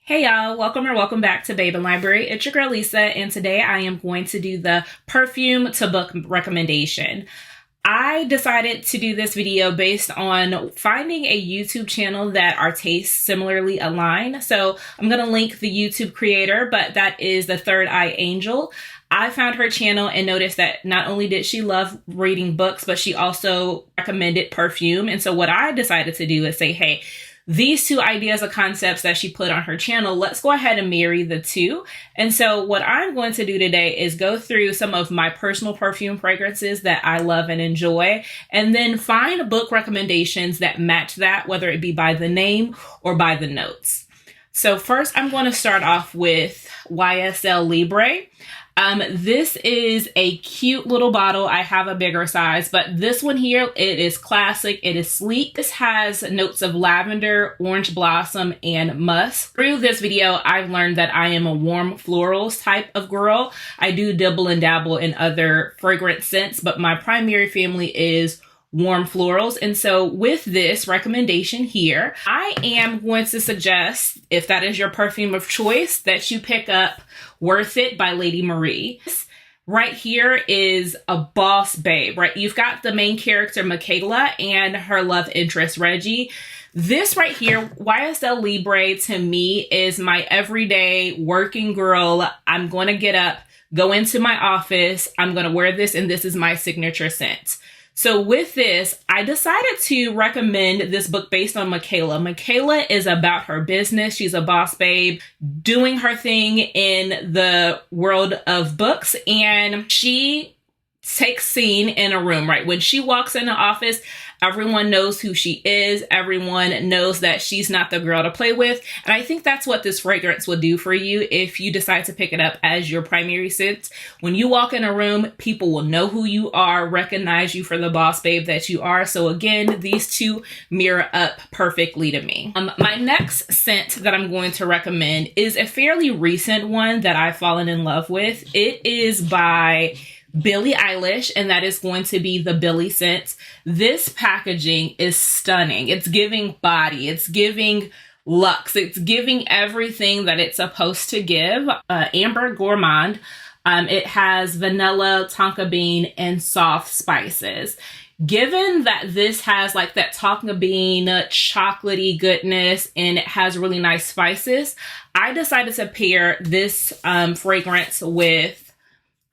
Hey y'all, welcome back to Babeinlibrary. It's your girl Lisa, and today I am going to do the perfume to book recommendation. I decided to do this video based on finding a YouTube channel that our tastes similarly align. So I'm going to link the YouTube creator, but that is the Third Eye Angel. I found her channel and noticed that not only did she love reading books, but she also recommended perfume. And so what I decided to do is say, hey, these two ideas or concepts that she put on her channel, let's go ahead and marry the two. And so what I'm going to do today is go through some of my personal perfume fragrances that I love and enjoy, and then find book recommendations that match that, whether it be by the name or by the notes. So first I'm going to start off with YSL Libre. This is a cute little bottle. I have a bigger size, but this one here, it is classic. It is sleek. This has notes of lavender, orange blossom, and musk. Through this video, I've learned that I am a warm florals type of girl. I do dibble and dabble in other fragrance scents, but my primary family is warm florals. And so with this recommendation here, I am going to suggest, if that is your perfume of choice, that you pick up Worth It by Lady Marie. Right here is a boss babe, right? You've got the main character, Michaela, and her love interest, Reggie. This right here, YSL Libre, to me is my everyday working girl. I'm going to get up, go into my office. I'm going to wear this, and this is my signature scent. So with this, I decided to recommend this book based on Michaela. Michaela is about her business. She's a boss babe doing her thing in the world of books, and she takes scene in a room, right? When she walks in the office, everyone knows who she is. Everyone knows that she's not the girl to play with. And I think that's what this fragrance will do for you if you decide to pick it up as your primary scent. When you walk in a room, people will know who you are, recognize you for the boss babe that you are. So again, these two mirror up perfectly to me. My next scent that I'm going to recommend is a fairly recent one that I've fallen in love with. It is by Billie Eilish, and that is going to be the Billie scent. This packaging is stunning. It's giving body. It's giving luxe. It's giving everything that it's supposed to give. Amber Gourmand. It has vanilla, tonka bean, and soft spices. Given that this has like that tonka bean, chocolatey goodness, and it has really nice spices, I decided to pair this fragrance with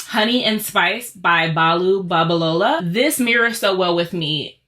Honey and Spice by Balu Babalola. This mirrors so well with me.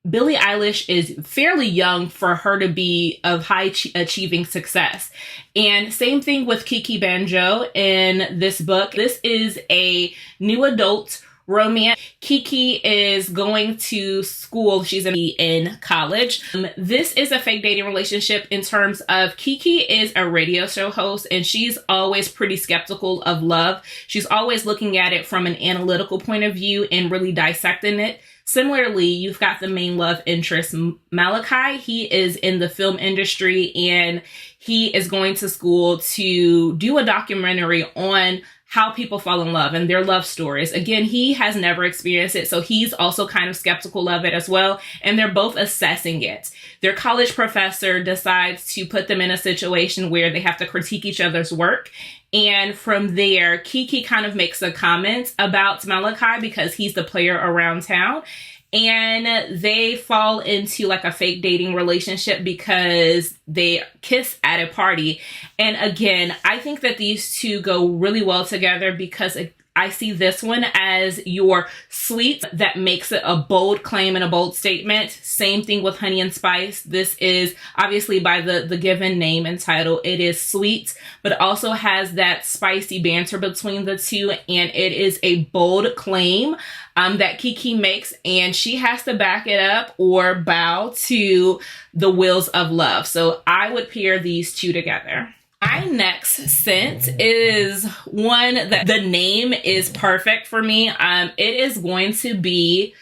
Billie Eilish is fairly young for her to be of high achieving success. And same thing with Kiki Banjo in this book. This is a new adult romance. Kiki is going to school. She's in college. This is a fake dating relationship in terms of Kiki is a radio show host, and she's always pretty skeptical of love. She's always looking at it from an analytical point of view and really dissecting it. Similarly, you've got the main love interest, Malachi. He is in the film industry, and he is going to school to do a documentary on how people fall in love and their love stories. Again, he has never experienced it, so he's also kind of skeptical of it as well, and they're both assessing it. Their college professor decides to put them in a situation where they have to critique each other's work, and from there, Kiki kind of makes a comment about Malachi because he's the player around town, and they fall into like a fake dating relationship because they kiss at a party. And again, I think that these two go really well together because I see this one as your sweet that makes it a bold claim and a bold statement. Same thing with Honey and Spice. This is obviously by the given name and title. It is sweet, but also has that spicy banter between the two. And it is a bold claim that Kiki makes, and she has to back it up or bow to the wills of love. So I would pair these two together. My next scent is one that the name is perfect for me. It is going to be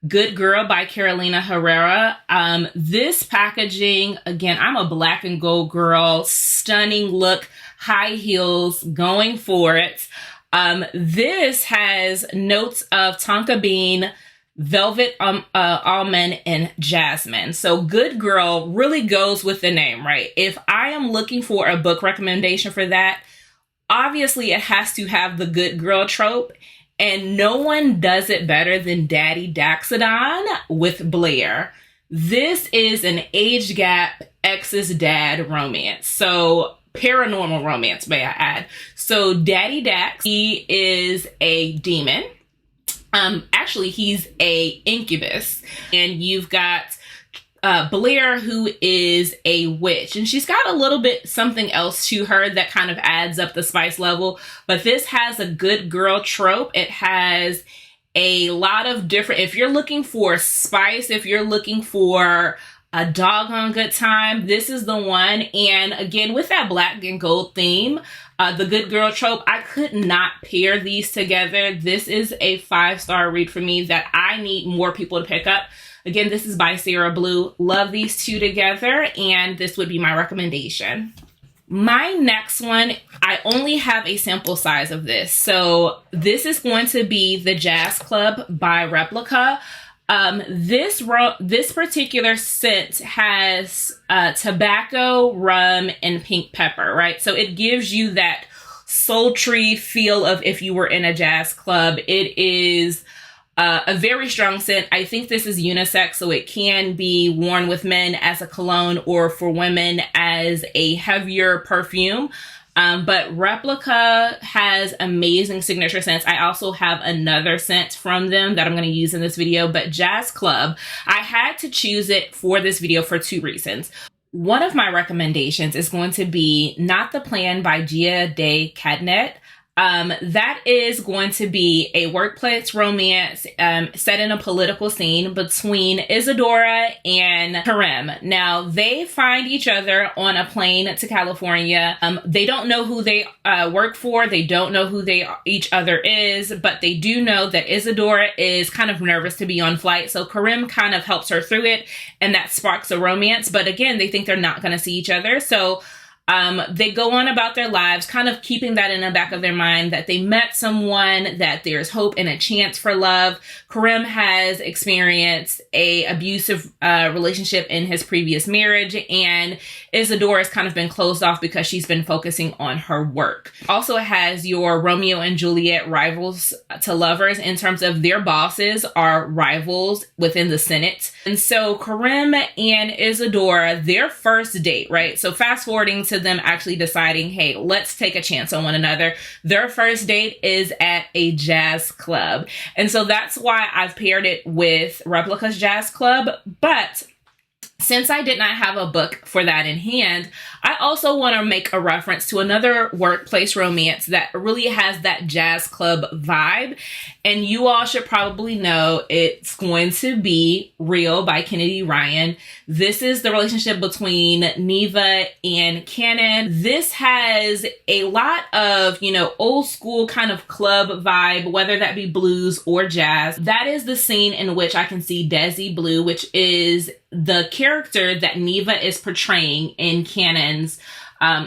Good Girl by Carolina Herrera. This packaging, again, I'm a black and gold girl, stunning look, high heels, going for it. This has notes of tonka bean, velvet, almond, and jasmine. So Good Girl really goes with the name, right? If I am looking for a book recommendation for that, obviously it has to have the good girl trope, and no one does it better than Daddy Daxodon with Blair. This is an age gap ex's dad romance. So paranormal romance, may I add. So Daddy Dax, he is a demon. Actually, he's a incubus, and you've got Blair, who is a witch, and she's got a little bit something else to her that kind of adds up the spice level. But this has a good girl trope. It has a lot of different, if you're looking for spice, if you're looking for a doggone good time, this is the one. And again, with that black and gold theme, the good girl trope, I could not pair these together. This is a 5-star read for me that I need more people to pick up. Again, this is by Sarah Blue. Love these two together, and this would be my recommendation. My next one, I only have a sample size of this. So this is going to be the Jazz Club by Replica. This particular scent has tobacco, rum, and pink pepper, right? So it gives you that sultry feel of if you were in a jazz club. It is a very strong scent. I think this is unisex, so it can be worn with men as a cologne or for women as a heavier perfume. But Replica has amazing signature scents. I also have another scent from them that I'm going to use in this video, but Jazz Club, I had to choose it for this video for 2 reasons. One of my recommendations is going to be Not the Plan by Gia de Cadnet. That is going to be a workplace romance set in a political scene between Isadora and Karim. Now, they find each other on a plane to California. They don't know who they work for. They don't know who each other is, but they do know that Isadora is kind of nervous to be on flight. So Karim kind of helps her through it, and that sparks a romance. But again, they think they're not going to see each other. So they go on about their lives, kind of keeping that in the back of their mind that they met someone, that there's hope and a chance for love. Karim has experienced a abusive relationship in his previous marriage, and Isadora has kind of been closed off because she's been focusing on her work. Also, it has your Romeo and Juliet rivals to lovers in terms of their bosses are rivals within the Senate. And so Karim and Isadora, their first date, right? So fast forwarding to them actually deciding, hey, let's take a chance on one another. Their first date is at a jazz club. And so that's why I've paired it with Replica's Jazz Club. But since I did not have a book for that in hand, I also want to make a reference to another workplace romance that really has that jazz club vibe. And you all should probably know it's going to be Real by Kennedy Ryan. This is the relationship between Neva and Cannon. This has a lot of, old school kind of club vibe, whether that be blues or jazz. That is the scene in which I can see Desi Blue, which is the character that Neva is portraying in Cannon's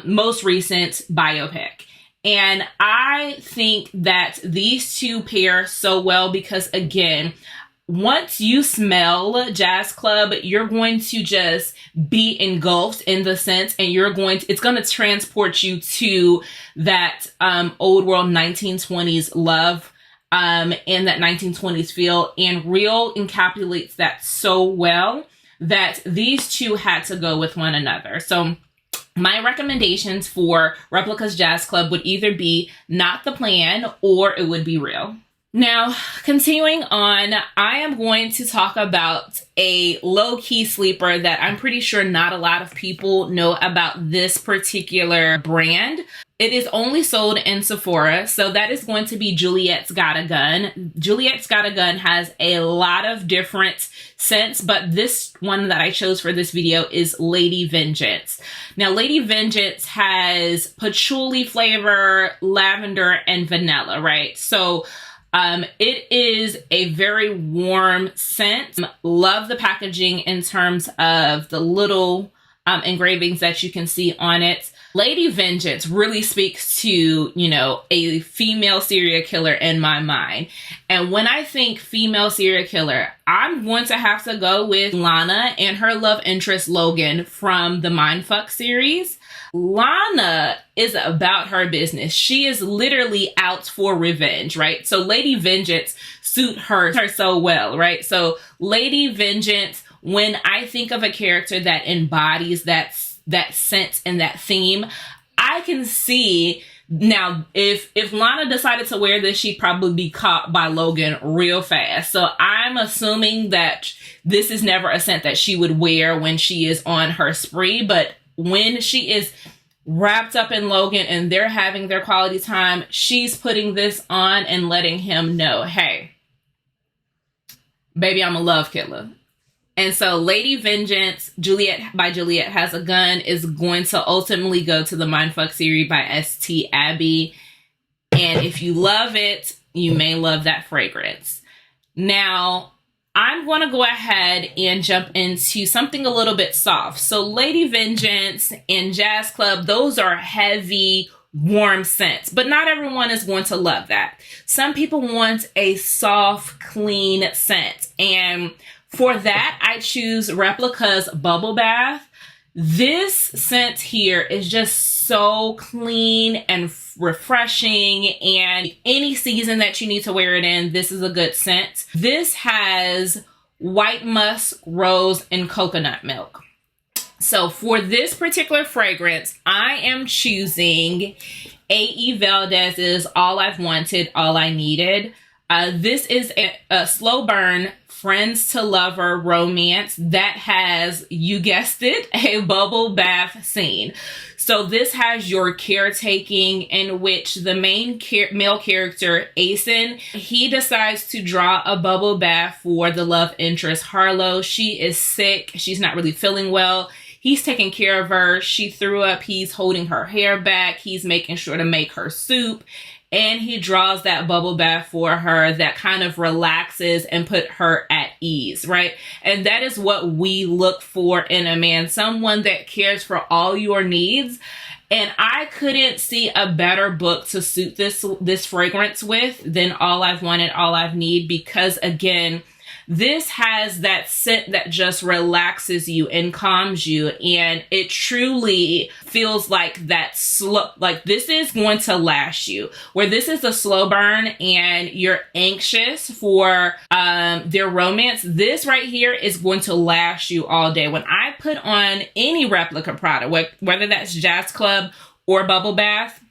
most recent biopic. And I think that these two pair so well because, again, once you smell Jazz Club, you're going to just be engulfed in the scent, and it's going to transport you to that old world 1920s love and that 1920s feel. And Real encapsulates that so well that these two had to go with one another. So my recommendations for Replica's Jazz Club would either be Not the Plan or it would be Real. Now, continuing on, I am going to talk about a low-key sleeper that I'm pretty sure not a lot of people know about this particular brand. It is only sold in Sephora, so that is going to be Juliet's Got a Gun. Juliet's Got a Gun has a lot of different scents, but this one that I chose for this video is Lady Vengeance. Now, Lady Vengeance has patchouli flavor, lavender, and vanilla, right? So it is a very warm scent. Love the packaging in terms of the little engravings that you can see on it. Lady Vengeance really speaks to, you know, a female serial killer in my mind. And when I think female serial killer, I'm going to have to go with Lana and her love interest Logan from the Mindfuck series. Lana is about her business. She is literally out for revenge, right? So Lady Vengeance suit her so well, right? So Lady Vengeance, when I think of a character that embodies that sense and that theme, I can see now if Lana decided to wear this, she'd probably be caught by Logan real fast. So I'm assuming that this is never a scent that she would wear when she is on her spree, but when she is wrapped up in Logan and they're having their quality time, she's putting this on and letting him know, hey, baby, I'm a love killer. And so Lady Vengeance, Juliet by Juliet Has a Gun, is going to ultimately go to the Mindfuck series by St. Abbey. And if you love it, you may love that fragrance. Now, I'm going to go ahead and jump into something a little bit soft. So Lady Vengeance and Jazz Club, those are heavy, warm scents, but not everyone is going to love that. Some people want a soft, clean scent. And for that, I choose Replica's Bubble Bath. This scent here is just so clean and refreshing, and any season that you need to wear it in, this is a good scent. This has white musk, rose, and coconut milk. So for this particular fragrance, I am choosing A.E. Valdez's All I've Wanted, All I Needed. This is a slow burn friends to lover romance that has, you guessed it, a bubble bath scene. So this has your caretaking, in which the main male character, Asen, he decides to draw a bubble bath for the love interest, Harlow. She is sick. She's not really feeling well. He's taking care of her. She threw up. He's holding her hair back. He's making sure to make her soup. And he draws that bubble bath for her that kind of relaxes and put her at ease, right? And that is what we look for in a man, someone that cares for all your needs. And I couldn't see a better book to suit this fragrance with than All I've Wanted, All I've Need, because again, this has that scent that just relaxes you and calms you. And it truly feels like that slow, like this is going to last you. Where this is a slow burn and you're anxious for their romance, this right here is going to last you all day. When I put on any Replica product, whether that's Jazz Club or Bubble Bath,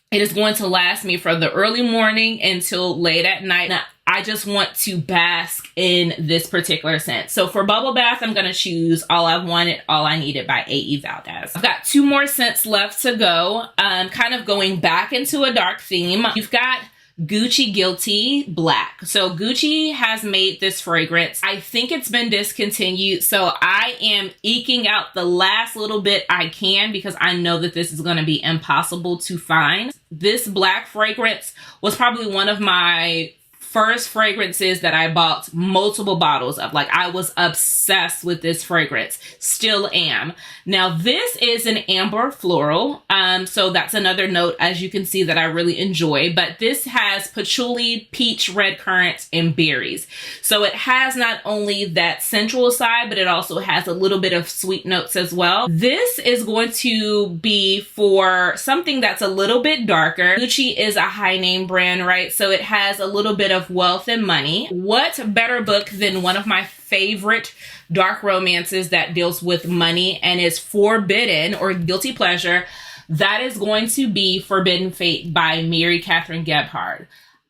it is going to last me from the early morning until late at night. Now, I just want to bask in this particular scent. So for Bubble Bath, I'm going to choose All I've Wanted, All I Needed by A.E. Valdez. I've got two more scents left to go. Kind of going back into a dark theme. You've got Gucci Guilty Black. So Gucci has made this fragrance. I think it's been discontinued, so I am eking out the last little bit I can because I know that this is going to be impossible to find. This black fragrance was probably one of my first fragrances that I bought multiple bottles of. Like, I was obsessed with this fragrance. Still am. Now, this is an amber floral. So that's another note, as you can see, that I really enjoy. But this has patchouli, peach, red currant, and berries. So it has not only that sensual side, but it also has a little bit of sweet notes as well. This is going to be for something that's a little bit darker. Gucci is a high name brand, right? So it has a little bit of wealth and money. What better book than one of my favorite dark romances that deals with money and is forbidden or guilty pleasure? That is going to be Forbidden Fate by Mary Catherine Gebhard.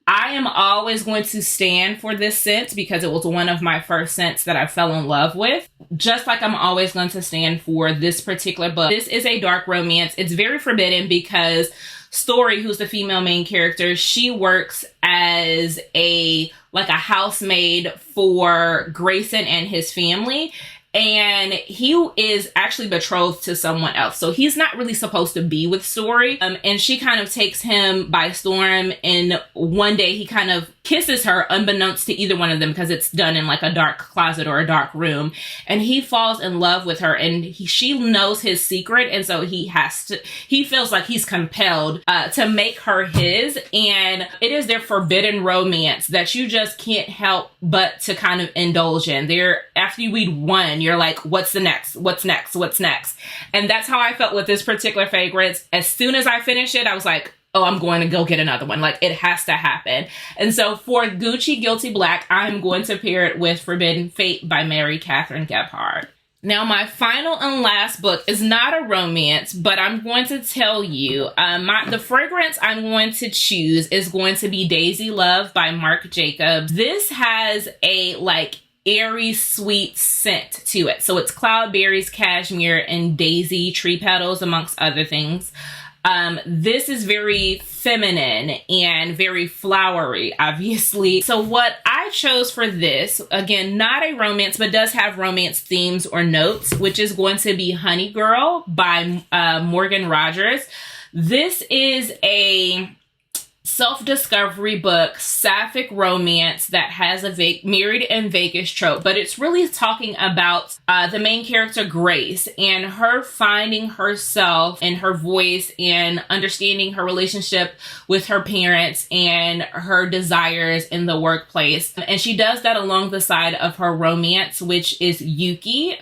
I am always going to stand for this scent because it was one of my first scents that I fell in love with. Just like I'm always going to stand for this particular book. This is a dark romance. It's very forbidden because Story, who's the female main character, she works as a housemaid for Grayson and his family. And he is actually betrothed to someone else. So he's not really supposed to be with Story. And she kind of takes him by storm. And one day he kind of kisses her unbeknownst to either one of them because it's done in like a dark closet or a dark room, and he falls in love with her, and she knows his secret, and so he feels like he's compelled to make her his, and it is their forbidden romance that you just can't help but to kind of indulge in. There, after you read one, you're like, what's the next? What's next? What's next? And that's how I felt with this particular fragrance. As soon as I finished it, I was like, oh, I'm going to go get another one. Like, it has to happen. And so for Gucci Guilty Black, I'm going to pair it with Forbidden Fate by Mary Catherine Gebhard. Now, my final and last book is not a romance, but I'm going to tell you, the fragrance I'm going to choose is going to be Daisy Love by Marc Jacobs. This has a like airy, sweet scent to it. So it's cloudberries, cashmere, and daisy tree petals, amongst other things. This is very feminine and very flowery, obviously. So what I chose for this, again, not a romance, but does have romance themes or notes, which is going to be Honey Girl by Morgan Rogers. This is a self-discovery book, sapphic romance that has a married in Vegas trope, but it's really talking about the main character Grace and her finding herself and her voice and understanding her relationship with her parents and her desires in the workplace. And she does that along the side of her romance, which is Yuki.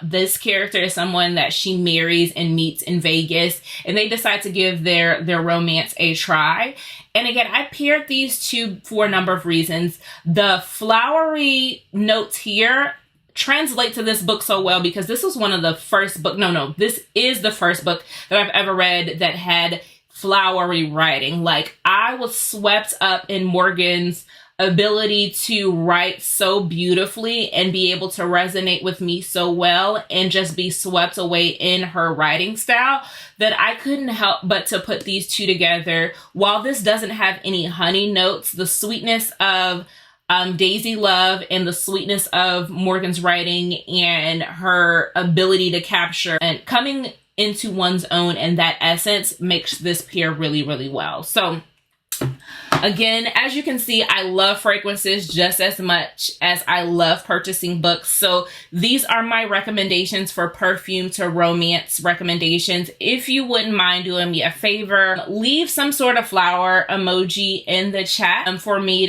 This character is someone that she marries and meets in Vegas, and they decide to give their romance a try. And again, I paired these two for a number of reasons. The flowery notes here translate to this book so well because this was one of the first book. This is the first book that I've ever read that had flowery writing. Like, I was swept up in Morgan's ability to write so beautifully and be able to resonate with me so well and just be swept away in her writing style that I couldn't help but to put these two together. While this doesn't have any honey notes, the sweetness of Daisy Love and the sweetness of Morgan's writing and her ability to capture and coming into one's own and that essence makes this pair really, really well. So again, as you can see, I love fragrances just as much as I love purchasing books. So these are my recommendations for perfume to romance recommendations. If you wouldn't mind doing me a favor, leave some sort of flower emoji in the chat for me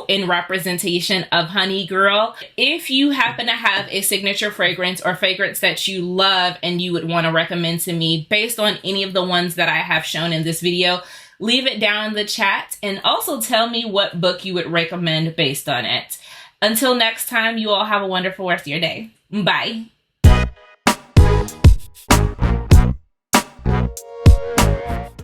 in representation of Honey Girl. If you happen to have a signature fragrance or fragrance that you love and you would want to recommend to me based on any of the ones that I have shown in this video, leave it down in the chat and also tell me what book you would recommend based on it. Until next time, you all have a wonderful rest of your day. Bye.